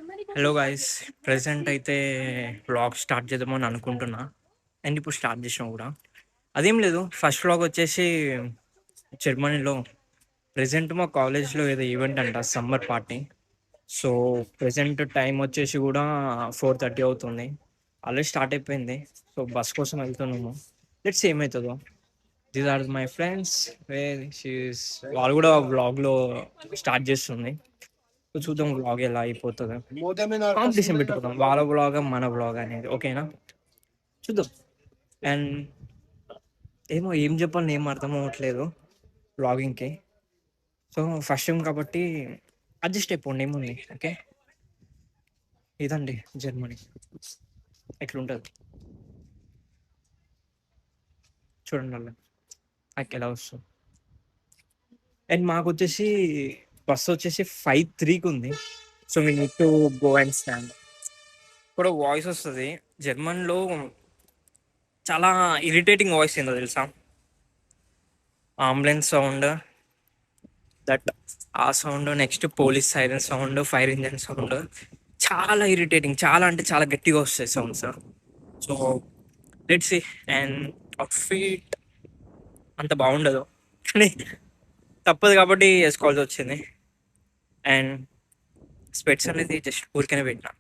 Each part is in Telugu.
హలో గాయ్స్, ప్రెసెంట్ అయితే వ్లాగ్ స్టార్ట్ చేద్దామని అనుకుంటున్నా. అండ్ ఇప్పుడు స్టార్ట్ చేసినా కూడా అదేం లేదు. ఫస్ట్ వ్లాగ్ వచ్చేసి జర్మనీలో ప్రెసెంట్ మా కాలేజ్లో ఏదో ఈవెంట్ అంట, summer party. So present time వచ్చేసి కూడా 4:30 అవుతుంది. ఆల్రెడీ స్టార్ట్ అయిపోయింది. సో బస్ కోసం వెళ్తున్నాము. లెట్స్ ఏమవుతుందో. These are my friends. వాళ్ళు కూడా వ్లాగ్లో స్టార్ట్ చేస్తుంది. సో చూద్దాం వ్లాగ్ ఎలా అయిపోతుందో. కాంపిటీషన్ పెట్టుకుందాం, వాళ్ళ వ్లాగ్ మన వ్లాగ్ అనేది. ఓకేనా, చూద్దాం. అండ్ ఏమో ఏం చెప్పాలని ఏం అర్థం అవ్వట్లేదు వ్లాగింగ్కి. సో ఫస్ట్ టైం కాబట్టి అడ్జస్ట్ అయిపోండి, ఏముంది. ఓకే, ఇదండి జర్మనీ ఎట్లుంటుంది చూడండి. అలా నాకు ఎలా వస్తుంది. అండ్ మాకు వచ్చేసి బస్ వచ్చేసి 5:03కి ఉంది. So we need to go and stand. కూడా వాయిస్ వస్తుంది జర్మన్లో, చాలా ఇరిటేటింగ్ వాయిస్ ఏందో తెలుసా. అంబులెన్స్ సౌండ్, దట్ ఆ sound, next police siren sound, fire engine sound, చాలా ఇరిటేటింగ్. చాలా అంటే చాలా గట్టిగా వస్తాయి sounds. So let's see. And outfit అంత బాగుండదు కానీ తప్పదు కాబట్టి వేసుకోవాల్సి వచ్చింది. అండ్ స్పెట్స్ అనేది జస్ట్ ఊరికనే పెట్టినా.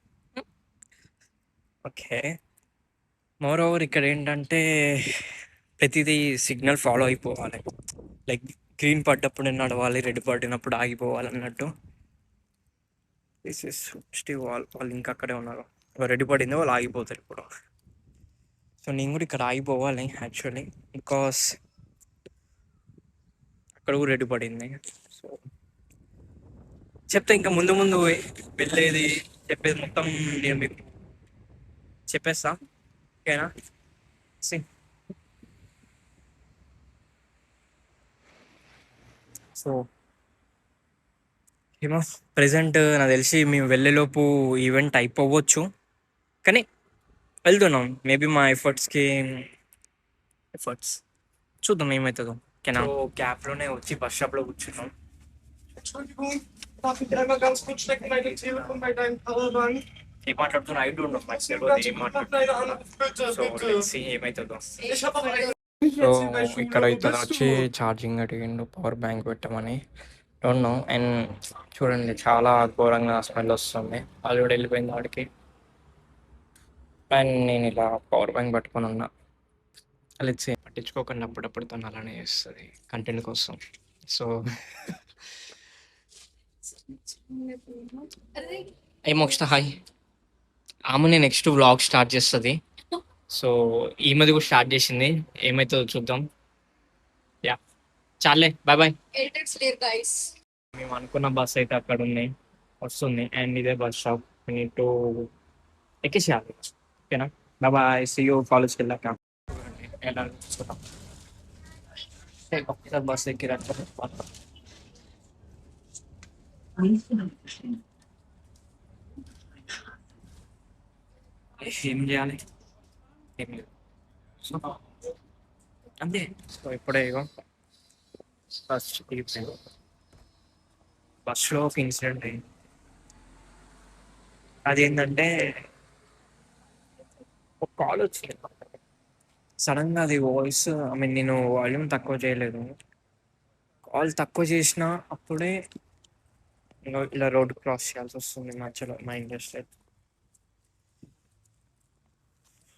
ఓకే, మోర్ ఓవర్ ఇక్కడ ఏంటంటే ప్రతిదీ సిగ్నల్ ఫాలో అయిపోవాలి. లైక్ గ్రీన్ పడ్డప్పుడు నడవాలి, రెడ్ పడినప్పుడు ఆగిపోవాలి అన్నట్టు. దిస్ ఇస్ స్టివ్ వాళ్ళు ఇంకా అక్కడే ఉన్నారు. రెడీ పడింది, వాళ్ళు ఆగిపోతారు ఇప్పుడు. సో నేను కూడా ఇక్కడ ఆగిపోవాలి యాక్చువల్లీ, బికాస్ అక్కడ కూడా రెడీ పడింది. సో చెప్తే ఇంకా ముందు ముందు వెళ్ళేది చెప్పేది మొత్తం నేను మీకు చెప్పేస్తా. ఓకేనా, సి. సో ఏమో ప్రెసెంట్ నాకు తెలిసి మేము వెళ్ళేలోపు ఈవెంట్ అయిపోవచ్చు, కానీ వెళ్తున్నాం. మేబీ మా ఎఫర్ట్స్ చూద్దాం ఏమవుతుందో. ఓకేనా, సో క్యాబ్లోనే వచ్చి బస్ స్టాప్లో కూర్చున్నాం. Entschuldigung, darf ich einmal ganz kurz stecken meine Telefon bei deinem Powerbank? ఏం మాట్లాడుతున్నా I don't know myself. Ganz ఏం kurz nach మాట్లాడుతున్నా. deiner Anruf, bitte, so bitte. Let's see ఏమవుతుందో. Ich habe auch eine so jetzt hier bei Schule. ఇక్కడ Wo ఇతను bist వచ్చి du? ఛార్జింగ్ అడిగిండు, పవర్ బ్యాంక్ పెట్టమని. Don't know. అండ్ చూడండి చాలా ఘోరంగా స్మెల్ వస్తుంది. వాళ్ళు కూడా వెళ్ళిపోయింది వాడికి. అండ్ నేను ఇలా పవర్ బ్యాంక్ పట్టుకొని ఉన్నా. లెట్స్ పట్టించుకోకుండా అప్పుడప్పుడు తను అలానే చేస్తుంది కంటెంట్ కోసం. సో ఏ మోక్ష హాయ్. ఆమెనే నెక్స్ట్ వ్లాగ్ స్టార్ట్ చేస్తుంది. సో ఈమెది కూడా స్టార్ట్ చేసింది, ఏమైతుందో చూద్దాం. యా, చాలే, బాయ్ బాయ్. మేము అనుకున్న బస్ అయితే అక్కడ ఉన్నాయి, వస్తుంది. అండ్ ఇదే బస్ స్టాప్, నీడ్ టు ఎక్కేసేయాలి. ఓకేనా, బాయ్ బాయ్, సీ యూ కాలేజ్కి వెళ్ళాక. ఎలా చూసుకుంటాం. ఒక్కసారి బస్ ఎక్కి ఏం చేయాలి, ఏం లేదు. సో అంతే. సో ఇప్పుడే ఇగో బస్ దిగిపోయింది. బస్సులో ఒక ఇన్సిడెంట్ అయింది. అదేంటంటే ఒక కాల్ వచ్చింది సడన్ గా. అది వాయిస్, ఐ మీన్ నేను వాల్యూమ్ తక్కువ చేయలేదు. కాల్ తక్కువ చేసిన అప్పుడే ఇలా రోడ్ క్రాస్ చేయాల్సి వస్తుంది మధ్యలో మా ఇండస్ట్రీ.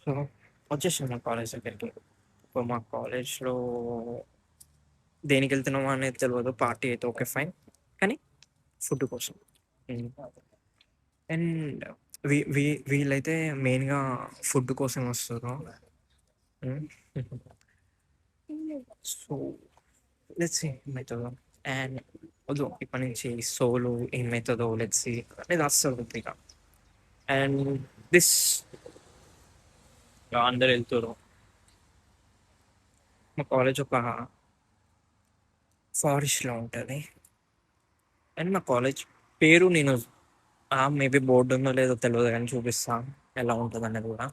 సో వచ్చేసాను మా కాలేజ్ దగ్గరికి. ఇప్పుడు మా కాలేజ్లో దేనికి వెళ్తున్నామా అనేది తెలియదు. పార్టీ అయితే ఓకే ఫైన్, కానీ ఫుడ్ కోసం. అండ్ వీళ్ళైతే మెయిన్గా ఫుడ్ కోసం వస్తారు. సో లెట్స్ సీ ఏమవుతుందో. అండ్ వద్దు, ఇప్పటి నుంచి సోలో ఏమవుతుందో లెట్స్ సీ అనేది అస్సలు ఇక. అండ్ దిస్ అందరు వెళ్తారు. మా కాలేజ్ ఒక ఫారెస్ట్లో ఉంటుంది. అండ్ మా కాలేజ్ పేరు నేను మేబీ బోర్డు ఉందో లేదో తెలియదు కానీ చూపిస్తా ఎలా ఉంటుంది అనేది కూడా.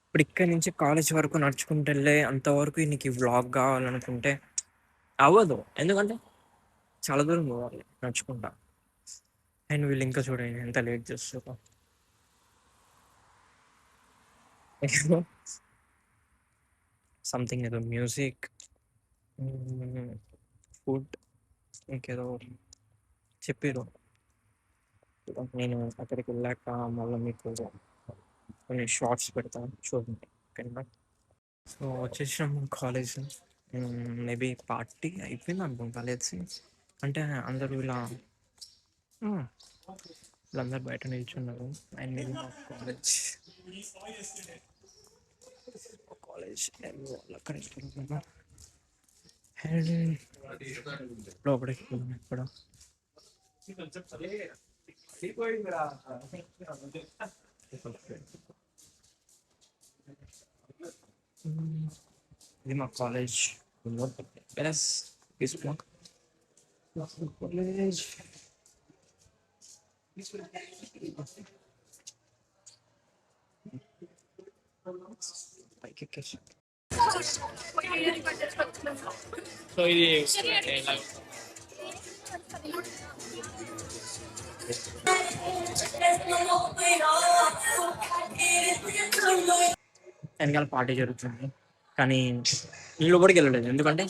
ఇప్పుడు ఇక్కడి నుంచి కాలేజ్ వరకు నడుచుకుంటూ వెళ్ళే అంతవరకు నీకు వ్లాగ్ కావాలనుకుంటే అవ్వదు, ఎందుకంటే చాలా దూరం పోవాలి నడుచుకుంటా. అండ్ వీళ్ళు ఇంకా చూడండి ఎంత లేట్ చేస్తారో. సంథింగ్ ఏదో మ్యూజిక్, ఫుడ్, ఇంకేదో చెప్పారు. నేను అక్కడికి వెళ్ళాక మళ్ళీ మీకు కొన్ని షార్ట్స్ పెడతాను చూడండి, ఓకేనా? సో వచ్చేసినాం కాలేజ్. మేబీ పార్టీ అయిపోయింది అనుకుంటా, లేచి అంటే అందరూ ఇలా మ్మ్, వీళ్ళందరూ బయట నిల్చున్నారు. అండ్ ఇది మా కాలేజ్. కాలేజ్ అక్కడ అండ్ లోపలికి వెళ్దాం ఇక్కడ. మ్మ్, ఇది మా కాలేజ్. ప్లస్ తీసుకున్నాం కాలేజ్. పైకి ఎక్కేసి సో ఇది వెనకాల పార్టీ జరుగుతుంది, కానీ నేను లోపలికి వెళ్ళలేదు ఎందుకంటే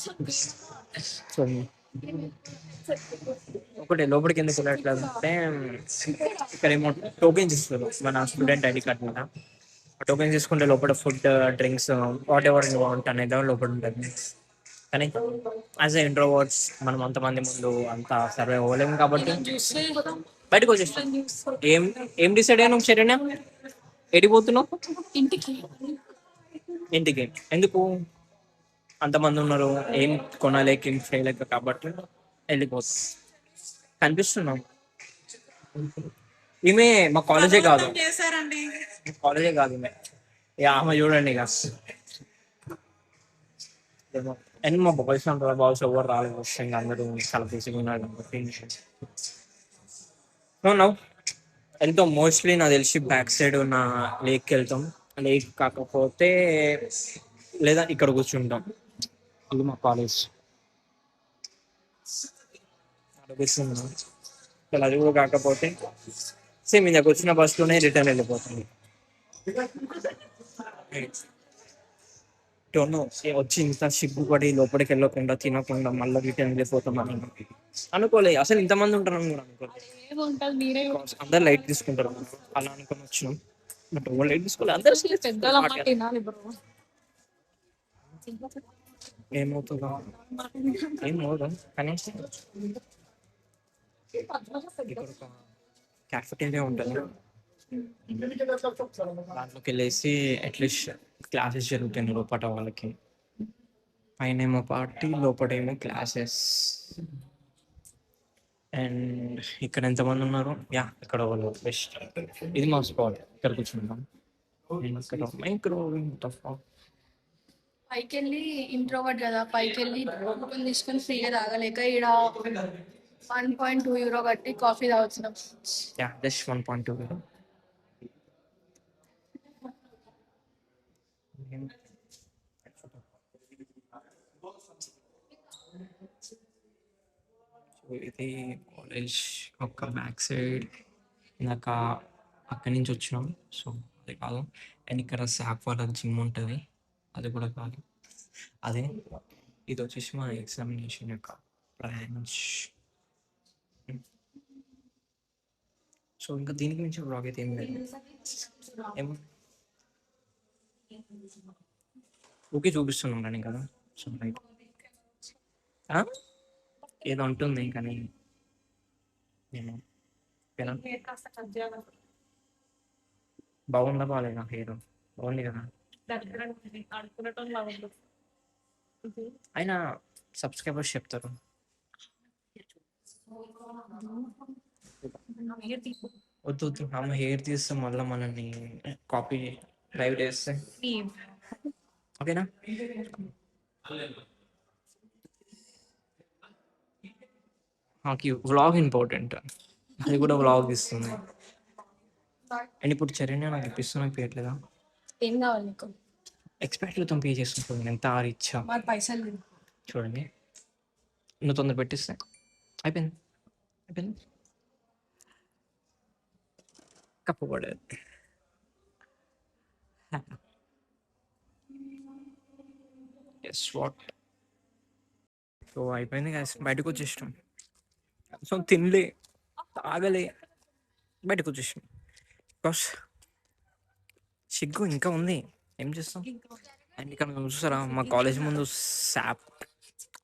సో ఒకటి లోపలికి ఎందుకు వెళ్ళట్లేదు అంటే ఇక్కడ ఏమో టోకెన్స్ ఇస్తారు మన స్టూడెంట్ ఐడి కార్డ్ మీద. ఆ టోకెన్స్ తీసుకుంటే లోపల food, drinks, what ever you want అనేది లోపల ఉంటుంది. కానీ యాజ్ ఎ ఇంట్రోవర్ట్స్ మనం అంతమంది ముందు అంత సర్వే అవ్వలేము కాబట్టి బయటకు వచ్చేస్తాం. ఏం ఏం డిసైడ్ అయ్యాను శరణ్య? ఎడిపోతున్నావు? ఇంటికి ఇంటికి. ఎందుకు? అంతమంది ఉన్నారు, ఏం కొనలేక ఏం చేయలేక కాబట్టి వెళ్ళిపోతాం. కనిపిస్తున్నాం. ఈమె మా కాలేజే కాదు, చేశారండి. కాలేజే కాదు ఈమె. ఇక ఆమె చూడండి ఇక. అండ్ మా బాయ్స్ అంటారు, బాయ్స్ ఎవరు రాలేదు, ఇంకా అందరూ చాలా బిజీగా ఉన్నారు కాబట్టి నో వెళ్తాం. మోస్ట్లీ నాకు తెలిసి బ్యాక్ సైడ్ ఉన్న లేక్కి వెళ్తాం. లేక్ కాకపోతే లేదా ఇక్కడ కూర్చుంటాం. ఇది మా కాలేజ్. అనిపిస్తున్నాం అసలు అది కూడా కాకపోతే సేమ్ ఇందాక వచ్చిన బస్సులోనే రిటర్న్ వెళ్ళిపోతుంది. టోను వచ్చి ఇంత సిగ్గుపడి లోపలికి వెళ్ళకుండా తినకుండా మళ్ళీ రిటర్న్ వెళ్ళిపోతాం అని అనుకోలేదు. అసలు ఇంతమంది ఉంటారని కూడా అనుకోలేదు. ఏముంటది మీరే అందరు లైట్ తీసుకుంటారు మనం అలా అనుకుని వచ్చినాం. బట్ ఎవరు లైట్ తీసుకోలేదు, అందరు serious పెద్దల మాట తీసుకున్నారు. వినాలి బ్రో. ఏమవుతుందో ఏమవుదాం కానీ ఇక్కడ ఒక క్యాఫెటేరియా ఉంటుంది, దాంట్లోకి వెళ్ళేసి అట్లీస్ట్ క్లాసెస్ జరుగుతాయి లోపల వాళ్ళకి. పైన ఏమో పార్టీ, లోపల ఏమో క్లాసెస్. అండ్ ఇక్కడ ఎంతమంది ఉన్నారు? యా ఇక్కడ వాళ్ళు బెస్ట్. ఇది మా స్పాట్, ఇక్కడ కూర్చుంటాం. And ఇక్కడ మైక్రో పైకి వెళ్ళి ఇంట్రోవర్ట్ కదా, పైకి వెళ్ళి టోకెన్ తీసుకొని ఫ్రీగా తాగలేక ఈడ 1.2 యూరో కట్టి కాఫీ తాగుతున్నాం. Yeah just 1.2. సో ఇది కాలేజ్ ఒక బ్యాక్ సైడ్. ఇందాక అక్కడి నుంచి వచ్చినాం, సో అది కాదు. అండ్ ఇక్కడ శాప్ వాళ్ళ జిమ్ ఉంటుంది, అది కూడా కాదు. అదే ఇది వచ్చేసి మా ఎగ్జామినేషన్ యొక్క బ్రాంచ్. సో ఇంకా దీనికి మించి బ్లాగ్ అయితే ఏం లేదు. ఏమో ఓకే చూపిస్తున్నాం కానీ కదా. సో రైట్ ఏదో ఉంటుంది కానీ నేను ఓకేనా. బాగుందా బాగాలేదా? హెయిర్ బాగుంది కదా. అయినా సబ్స్క్రైబర్స్ చెప్తారు. వద్దు వద్దు, ఆమె హెయిర్ తీస్తే మళ్ళీ మనల్ని కాపీ డ్రైవ్ చేస్తే ఓకేనా. నాకు వ్లాగ్ ఇంపార్టెంట్, అది కూడా వ్లాగ్ ఇస్తుంది. అండ్ ఇప్పుడు చరణ్య నాకు ఇప్పిస్తున్నా పేయట్లేదా? ఏం కావాలి నీకు? ఎక్స్పెక్ట్లతో పే చేసుకుంటుంది, ఎంత ఇచ్చా మరి పైసలు లేవు. చూడండి. నువ్వు తొందర పెట్టిస్తే అయిపోయింది అయిపోయింది. కప్పబడేది. Yes what. సో అయిపోయింది గైస్, బయటకు వచ్చేసినాం. సో తినలే, తాగలే, బయటకు వచ్చేసినాం. బికాస్ సిగ్గు ఇంకా ఉంది, ఏం చేస్తాం. అండ్ ఇక్కడ మీరు చూసారా, మా కాలేజ్ ముందు శాప్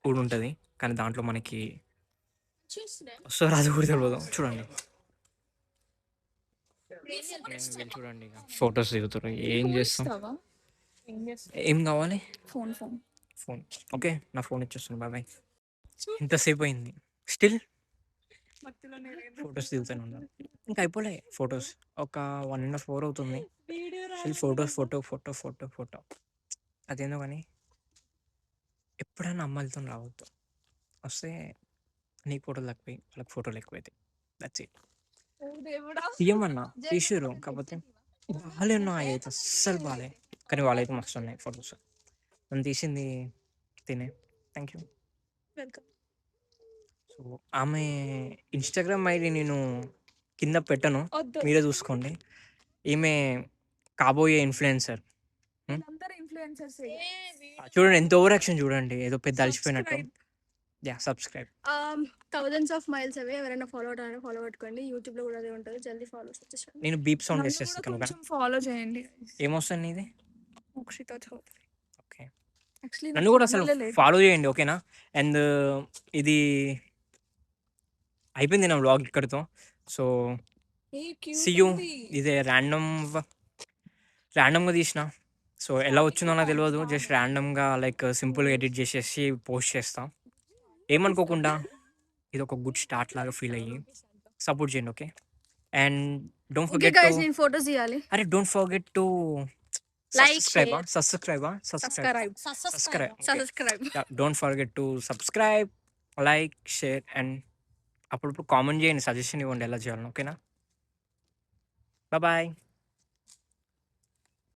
కూడా ఉంటుంది, కానీ దాంట్లో మనకి వస్తుందో రాదు కూడా తెలియదు. చూడండి, వీళ్ళు చూడండి, ఫొటోస్ దిగుతారు. ఏం చేస్తాం, ఏం కావాలి, ఫోన్ ఫోన్. ఓకే, నా ఫోన్ ఇచ్చేస్తాను, బాయ్ బాయ్. ఇంతసేపు అయింది, స్టిల్ ఫొటోస్ దిగుతానే ఉన్నాను. ఇంకా అయిపోలే ఫొటోస్, ఒక 1.5 hour అవుతుంది. Still photos, photo photo photo photo. అదేందో కానీ ఎప్పుడైనా అమ్మాయిలతో రావద్దు. వస్తే నీకు ఫోటోలు తక్కువ, వాళ్ళకి ఫోటోలు ఎక్కువైతాయి. That's it. తీయమన్నా తీసిరు, కాకపోతే బాగాలే ఉన్నాయి అయితే, అస్సలు బాగాలే. కానీ వాళ్ళైతే మస్తు ఉన్నాయి ఫొటోస్. నన్ను తీసింది తినే, థ్యాంక్ యూ. వెల్కమ్. సో ఆమె ఇన్స్టాగ్రామ్ ఐడి నేను కింద పెట్టను, మీరే చూసుకోండి. ఈమె కాబోయే ఇన్ఫ్లుయెన్సర్. చూడండి ఎంత ఓవర్ యాక్షన్, చూడండి ఏదో పెద్ద అలసిపోయినట్టు. Yeah, subscribe. Thousands of miles away. ఎవరైనా ఫాలో అవడానికి ఫాలో పట్టుకోండి. యూట్యూబ్ లో కూడా అదే ఉంటుంది, జల్దీ ఫాలో వచ్చేసాను. నేను బీప్ సౌండ్ చేసేస్తాను కనుక. ఫాలో చేయండి. ఏమొస్తుంది ఇది? మోక్షిత చౌదరి. ఓకే, నన్ను కూడా అసలు ఫాలో చేయండి, ఓకేనా? అండ్ ఇది అయిపోయింది నా వ్లాగ్ ఇక్కడితో. So see you. ఇదే ర్యాండమ్గా తీసిన. సో ఎలా వచ్చిందో నాకు తెలియదు, జస్ట్ ర్యాండమ్గా లైక్ సింపుల్గా ఎడిట్ చేసేసి పోస్ట్ చేస్తాం. ఏమనుకోకుండా ఇది ఒక గుడ్ స్టార్ట్ లాగా ఫీల్ అయ్యి సపోర్ట్ చేయండి, okay? And don't forget to, నేను ఫోటోస్ తీయాలి. అరే don't forget to subscribe. Don't forget to subscribe, like, share and అప్పుడప్పుడు కామెంట్ చేయండి, సజెషన్ ఇవ్వండి ఎలా చేయాలని, ఓకేనా? బాయ్.